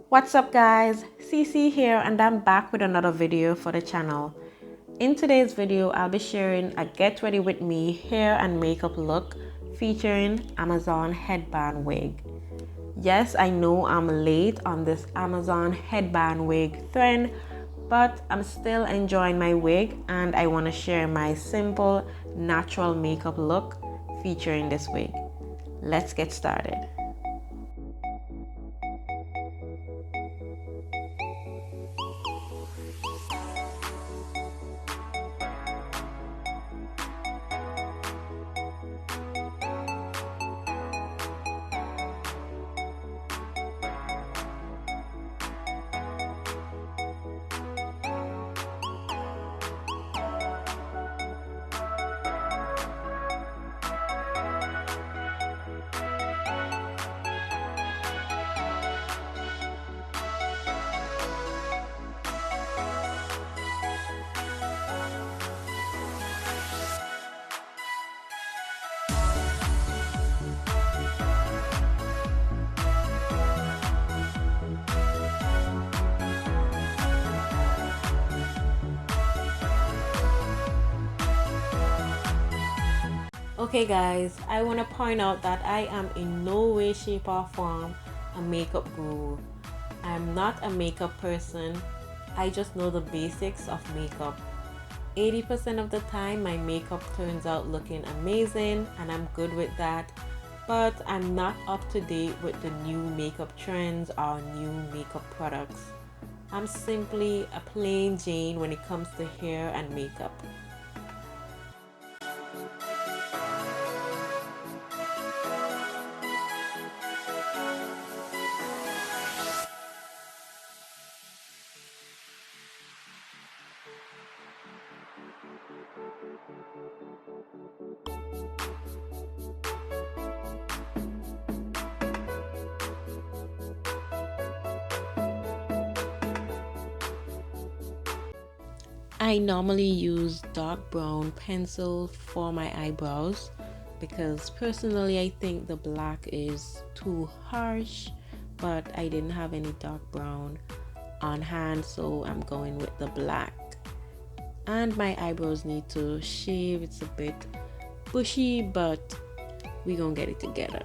What's up guys, CC here and I'm back with another video for the channel. In today's video, I'll be sharing a get ready with me hair and makeup look featuring Amazon headband wig. Yes, I know I'm late on this Amazon headband wig trend, but I'm still enjoying my wig and I want to share my simple natural makeup look featuring this wig. Let's get started. Okay guys, I want to point out that I am in no way, shape or form a makeup guru. I'm not a makeup person. I just know the basics of makeup. 80% of the time my makeup turns out looking amazing and I'm good with that. But I'm not up to date with the new makeup trends or new makeup products. I'm simply a plain Jane when it comes to hair and makeup. I normally use dark brown pencil for my eyebrows because personally I think the black is too harsh, but I didn't have any dark brown on hand, so I'm going with the black. And my eyebrows need to shave. It's a bit bushy, but we're gonna get it together.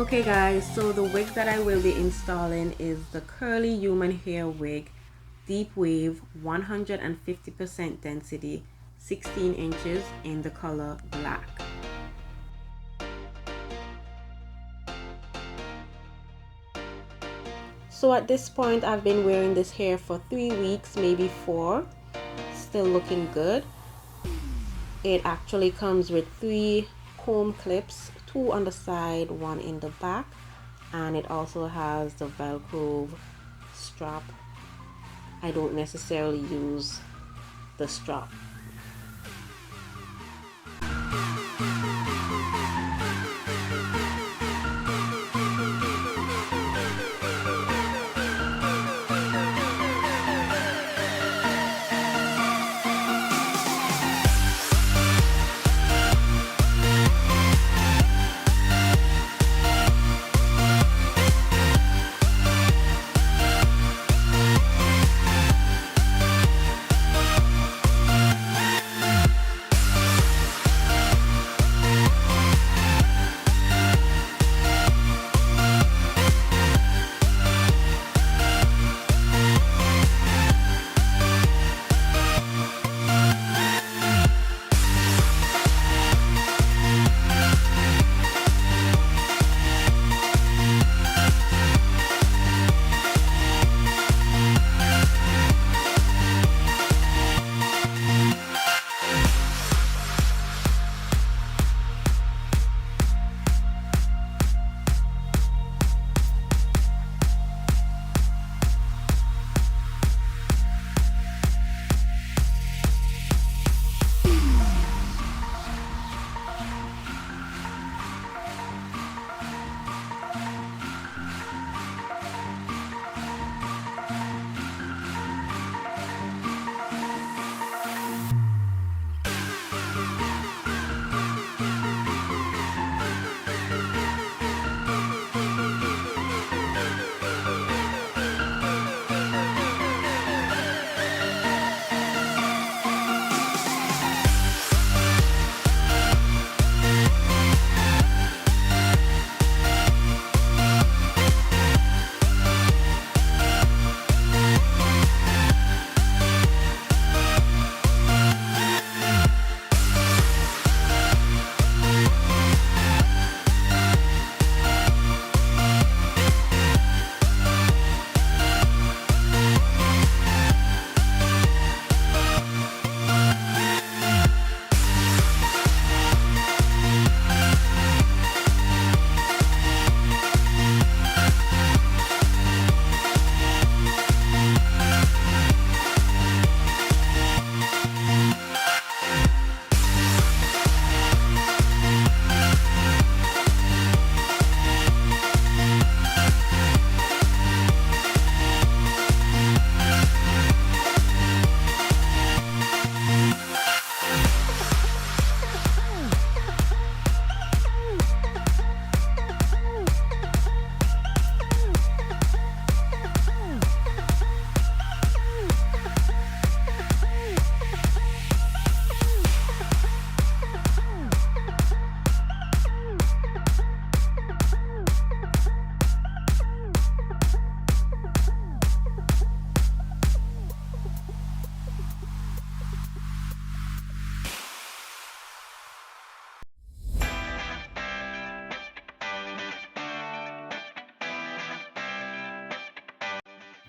Okay guys, so the wig that I will be installing is the curly human hair wig, deep wave, 150% density, 16 inches, in the color black. So at this point I've been wearing this hair for 3 weeks, maybe 4. Still looking good. It actually comes with 3 comb clips, 2 on the side, 1 in the back, and it also has the velcro strap. I don't necessarily use the strap.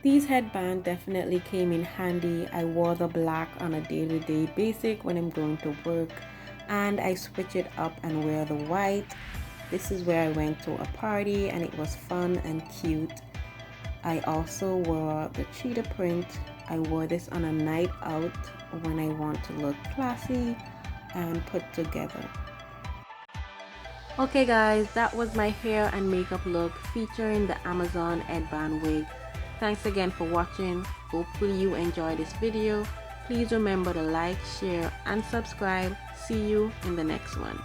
These headbands definitely came in handy. I wore the black on a day-to-day basis when I'm going to work, and I switch it up and wear the white. This is where I went to a party and it was fun and cute. I also wore the cheetah print. I wore this on a night out when I want to look classy and put together. Okay guys, that was my hair and makeup look featuring the Amazon headband wig. Thanks again for watching. Hopefully you enjoyed this video. Please remember to like, share, and subscribe. See you in the next one.